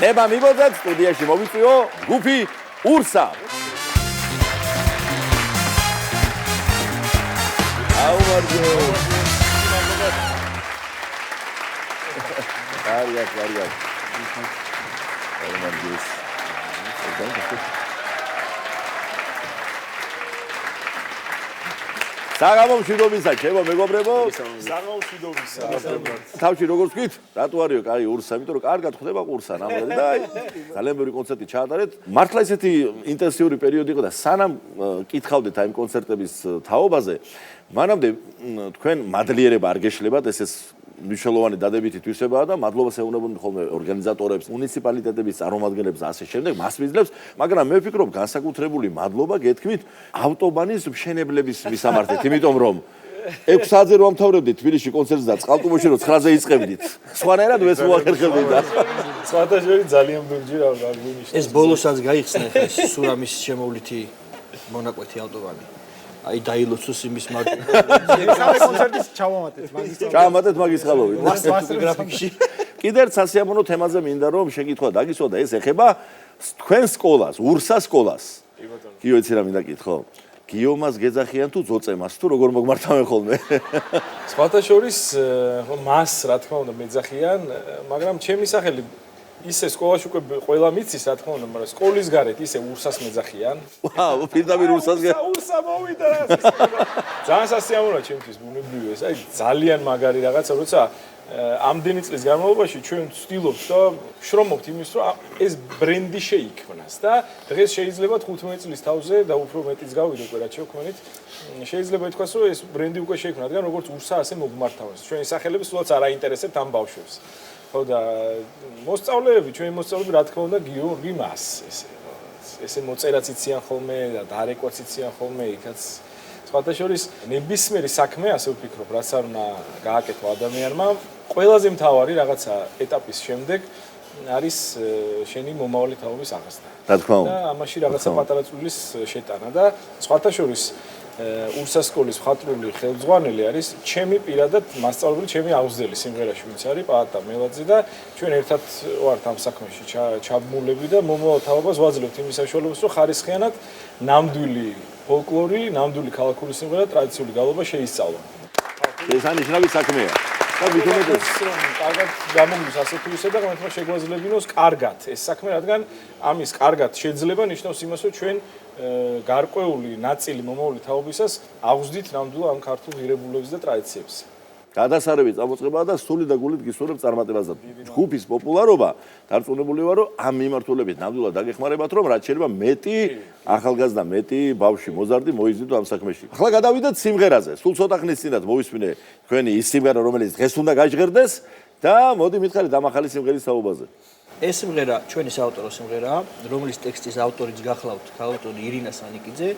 ნება მიბოძეთ სტუდიაში მოვიწვიო ჯგუფი ურსა. აუმარჯო. კარგია. საღამომშვიდობისა, ჩემო მეგობრებო. საღამომშვიდობისა. თავში როგორ ვთქვით? რატო არისო კაი ურსა? იმიტომ რომ კარგად ხდება ყურსა ნამდვილად და ძალიან ბევრი კონცერტი ჩაატარეთ. მართლა ესეთი ინტენსიური პერიოდი იყო და სანამ კითხავდეთ აი კონცერტების თაობაზე, მანამდე თქვენ მადლიერება არ გეშლებათ, ეს მნიშვნელოვანი დადებითი თვისებაა და მადლობას ეუბნებოდი ხოლმე ორგანიზატორებს, მუნიციპალიტეტების წარმომადგენლებს ასე შემდეგ, მასპინძლებს, მაგრამ მე ვფიქრობ განსაკუთრებული მადლობა გეთქმით ავტობანის მშენებლების მისამართით, იმიტომ რომ 6 საათზე რომ ამთავრებდით თბილისში კონცერტს და წყალტუბოში რომ 9-ზე იწყებდით. სხვანაირად ვეს მოახერხებდით და სხვათა შორის ძალიან ბევრი რა გვინიშნა. ეს ბოლოსაც გაიხსნა ეს სურამის შემოვლითი მონაკვეთი ავტობანი. აი დაილოცოს იმის მაგ. სამე კონცერტის ჩავამატეთ მაგის ხალოვით. გრაფიკში. კიდევ სასიამოვნო თემაზე მინდა რომ შეკითხვა დაგისვა და ეს ეხება თქვენ სკოლას, ურსა სკოლას. გიო იცი რა მინდა კითხო? გიომას გეძახიან თუ ძოწემას თუ როგორ მოგმართავენ ხოლმე? სხვათა შორის მას რა თქმა უნდა მეძახიან, მაგრამ ჩემი სახელი ისე სკოლაში უკვე ყველა მიცის რა თქმა უნდა, მაგრამ სკოლის გარეთ ისე ურსას მეძახიან. ვაუ, პირდაპირ ურსას ურსა მოვიდა. ძალიან სასიამოვნოა ჩემთვის ბუნებრივი ეს. აი ძალიან მაგარი რაღაცა, როცა ამდენი წლის განმავლობაში ჩვენ ვცდილობთ და შრომობთ იმის, რომ ეს ბრენდი შეიქმნას და დღეს შეიძლება 15 წლის თავზე და უფრო მეტიც გავიდო უკვე რაც შევქმნით. შეიძლება ითქვას, რომ ეს ბრენდი უკვე შეიქმნა, რადგან როგორც ურსა ასე მოგმართავეს. ჩვენი სახელები სულაც არ აინტერესებთ ამ ბავშვებს. ხო და მოსწავლეები, ჩვენი მოსწავლეები რა თქმა უნდა გიორგი მას ესე მოწერაც იციან ხოლმე და დარეკვაც იციან ხოლმე იქაც სხვათა შორის ნებისმიერი საქმე ასე ვფიქრობ, რაც არ უნდა გააკეთო ადამიანმა, ყველაზე მთავარი რაღაცა ეტაპის შემდეგ არის შენი მომავალი თაობის აღზრდა. რა თქმა უნდა. და ამაში რაღაცა პატარა წვლის შეტანა და სხვათა შორის ურსა სკოლის მხატვრული ხელმძღვანელი არის ჩემი პირადად მასწავლებელი, ჩემი აღზრდელი სიმღერაში ვინც არის პაატა მელაძე და ჩვენ ერთად ვართ ამ საქმეში ჩაბმულები და მომავალ თაობას ვაძლევთ იმის საშუალებას, რომ ხარისხიანად ნამდვილი ფოლკლორი, ნამდვილი ქალაქური სიმღერა, ტრადიციული გალობა შეისწავლონ. ეს ანიშნავი საქმეა. და მithumetes კარგად გამომდის ასე თუ ისე და ღმერთმა შეგვაძლებინოს კარგად ეს საქმე, რადგან ამის კარგად შეიძლება ნიშნავს იმას, რომ ჩვენ გარკვეული ნაწილი მომავალი თაობისას აღზრდით ნამდვილ ამ ქართულ ღირებულებებს და ტრადიციებს. გადასარევი წამოწყებაა და სული და გულით გისურვებ წარმატებასთან. ჯგუფის პოპულარობა დარწმუნებული ვარ, რომ ამ მიმართულებით ნამდვილად დაგეხმარებათ, რომ რაც შეიძლება მეტი ახალგაზრდა, მეტი ბავშვი მოზარდი მოიზიდო ამ საქმეში. ახლა გადავიდეთ სიმღერაზე. სულ ცოტა ხნის წინათ მოვისმინე თქვენი ის სიმღერა, რომელიც დღეს უნდა გაჟღერდეს და მოდი მითხარით ამ ახალი სიმღერის თაობაზე. ეს სიმღერა ჩვენი საავტორო სიმღერაა, რომლის ტექსტის ავტორიც გახლავთ ქალბატონი ირინა სანიკიძე.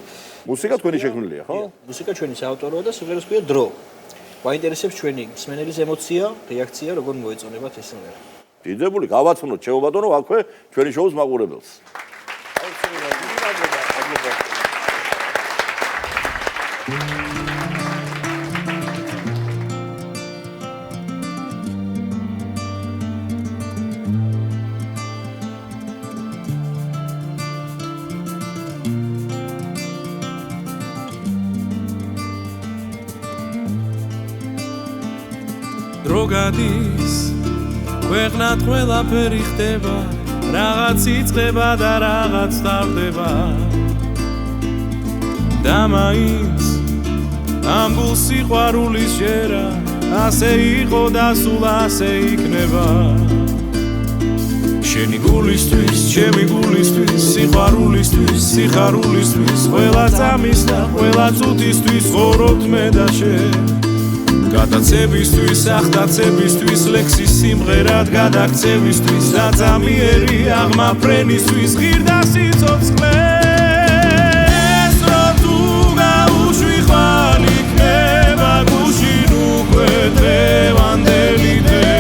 მუსიკა თქვენი შექმნილია, ხო? მუსიკა ჩვენი საავტოროა და სიმღერას ქვია დრო. გვაინტერესებს ჩვენი მსმენელის ემოცია, რეაქცია, როგორ მოეწონებათ ეს სიმღერა. დიდებული, გავაცნოთ შეუბადონო აქვე ჩვენი შოუს მაყურებელს. დროგადის ქვეყნად ყველაფერი ხდება, რაღაც იწყება და რაღაც ტარდება და მაინც ამ გულ სიყვარულის ჯერა ასე იყო და სულ ასე იქნება. შენი გულისთვის, ჩემი გულისთვის, სიყვარულისთვის, სიხარულისთვის, ყველა წამის და ყველა წუთისთვის ხოვრობთ მე და შენ. გადაცებისთვის, ახდაცებისთვის, ლექსის სიმღერად გადაქცევისთვის, დაწამიერი აღმაფრენისთვის, ღირდა სიცოცხლეს, რომ თუ გაუშვი ხვალ იქნება გუშინ უკვე დღევანდელი დღე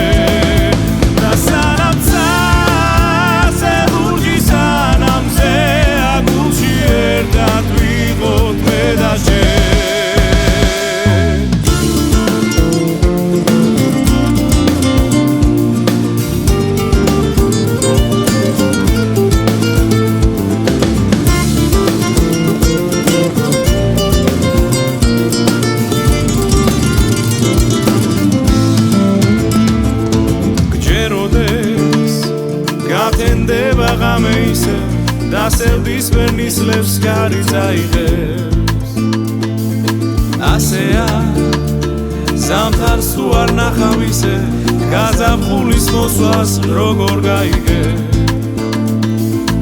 და სანამ ცაზე ლურჯი სანამ ზე აგულში ერთად ვიყოთ მე და შენ. მათენდება ღამე ისე დასევდის ვერნის ლევს გარი წაიღებს ასეა ზამთარს თუ არ ნახავ ისე გაზაფხულის მოსვლას როგორ გაიგე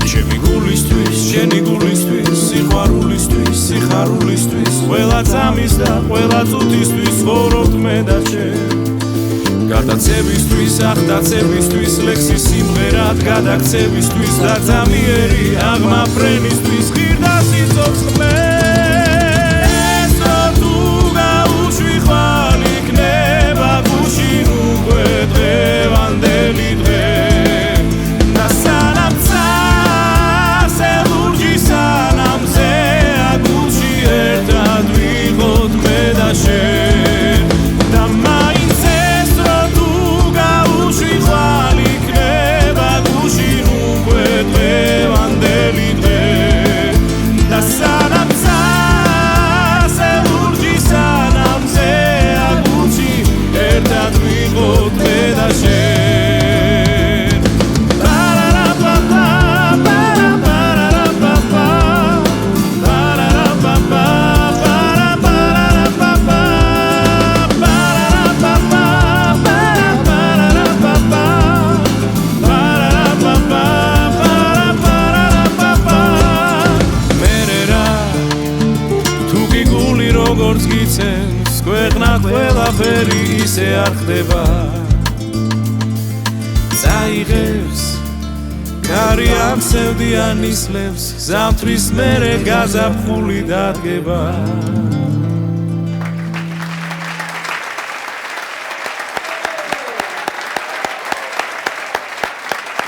ჩემი გულისთვის შენი გულისთვის სიყვარულისთვის სიხარულისთვის ყველა წამის და ყველა წუთისთვის ვორობთ მე და შენ გადაცებისთვის, ახდაცებისთვის, ლექსის სიმღერად გადაქცევისთვის და ძამიერი აღმაფრენისთვის ღირდა სიცოცხლეს თუ გაუშვი ხვალ იქნება გუშინ უკვე დღევანდელი დღე და სანამ წასე ლურჯი სანამზე აგულში ერთად ვიყოთ მე და შენ და როგორც გიცემს ქვეყნად ყველაფერი ისე არ ხდება წაიღებს კარი ამცევდიან ისლებს ზამთრის მერე გაზაფხული დადგება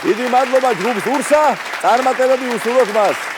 დიდი მადლობა ჯგუფს ურსა წარმატებები უსურვოთ მას